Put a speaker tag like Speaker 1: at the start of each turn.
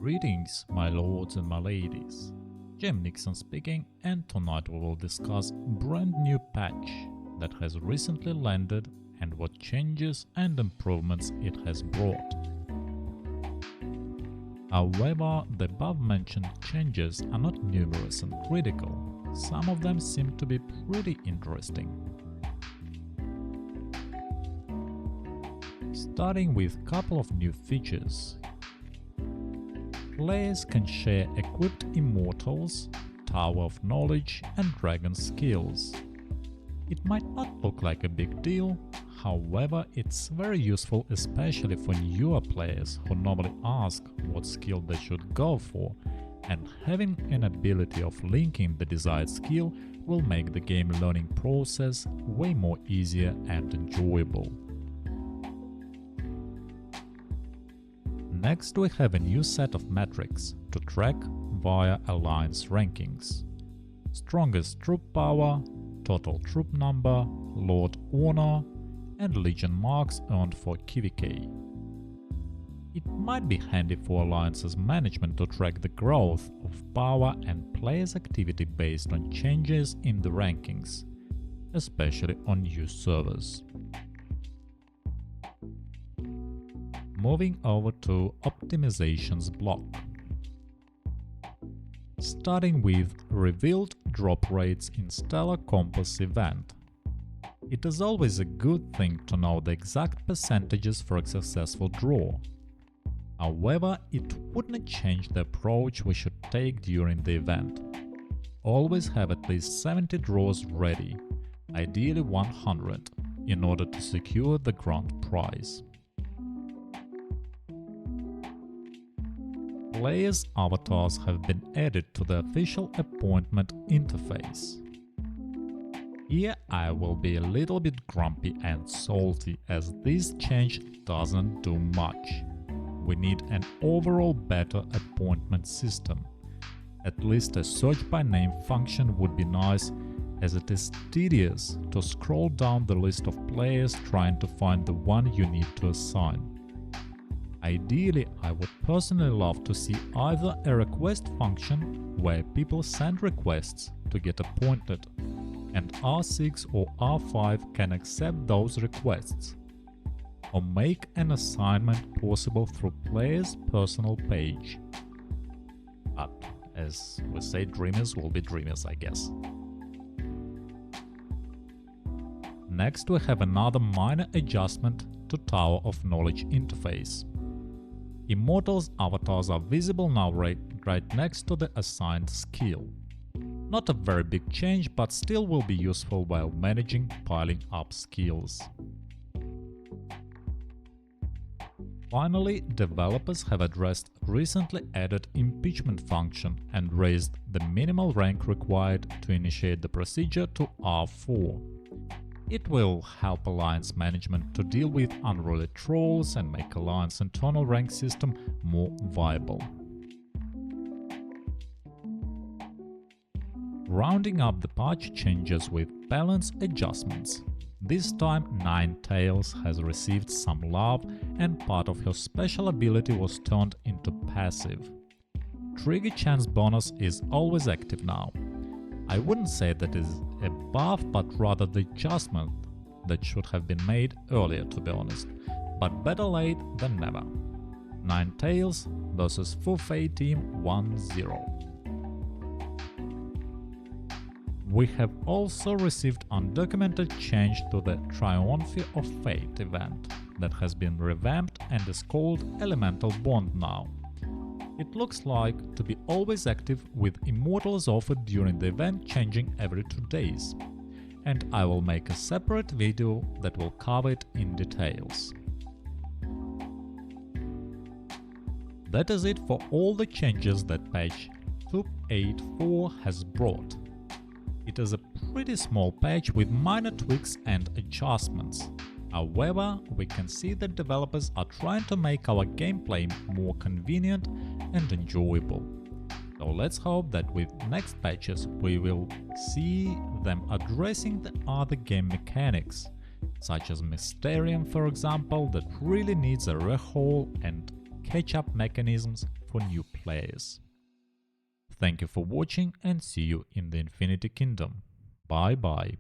Speaker 1: Greetings, my lords and my ladies. GMNikson speaking, and tonight we will discuss brand new patch that has recently landed and what changes and improvements it has brought. However, the above-mentioned changes are not numerous and critical. Some of them seem to be pretty interesting. Starting with a couple of new features. Players can share equipped immortals, Tower of Knowledge and Dragon skills. It might not look like a big deal, however it's very useful especially for newer players who normally ask what skill they should go for, and having an ability of linking the desired skill will make the game learning process way more easier and enjoyable. Next we have a new set of metrics to track via alliance rankings. Strongest troop power, total troop number, Lord honor, and legion marks earned for KVK. It might be handy for alliances management to track the growth of power and players' activity based on changes in the rankings, especially on new servers. Moving over to optimizations block. Starting with revealed drop rates in Stellar Compass event. It is always a good thing to know the exact percentages for a successful draw. However, it wouldn't change the approach we should take during the event. Always have at least 70 draws ready, ideally 100, in order to secure the grand prize. Players' avatars have been added to the official appointment interface. Here I will be a little bit grumpy and salty as this change doesn't do much. We need an overall better appointment system. At least a search by name function would be nice, as it is tedious to scroll down the list of players trying to find the one you need to assign. Ideally, I would personally love to see either a request function where people send requests to get appointed, and R6 or R5 can accept those requests, or make an assignment possible through player's personal page. But, as we say, dreamers will be dreamers, I guess. Next we have another minor adjustment to Tower of Knowledge interface. Immortals' avatars are visible now right next to the assigned skill. Not a very big change, but still will be useful while managing piling up skills. Finally, developers have addressed recently added impeachment function and raised the minimal rank required to initiate the procedure to R4. It will help Alliance management to deal with unruly trolls and make Alliance internal rank system more viable. Rounding up the patch changes with balance adjustments. This time Ninetales has received some love and part of her special ability was turned into passive. Trigger chance bonus is always active now. I wouldn't say that is a buff, but rather the adjustment that should have been made earlier, to be honest, but better late than never. Ninetales vs Fufei Team 1-0. We have also received undocumented change to the Triumph of Fate event that has been revamped and is called Elemental Bond now. It looks like to be always active with immortals offered during the event changing every 2 days, and I will make a separate video that will cover it in details. That is it for all the changes that patch 2.8.4 has brought. It is a pretty small patch with minor tweaks and adjustments. However, we can see that developers are trying to make our gameplay more convenient and enjoyable. So let's hope that with next patches we will see them addressing the other game mechanics, such as Mysterium for example, that really needs a rehaul and catch-up mechanisms for new players. Thank you for watching and see you in the Infinity Kingdom. Bye bye.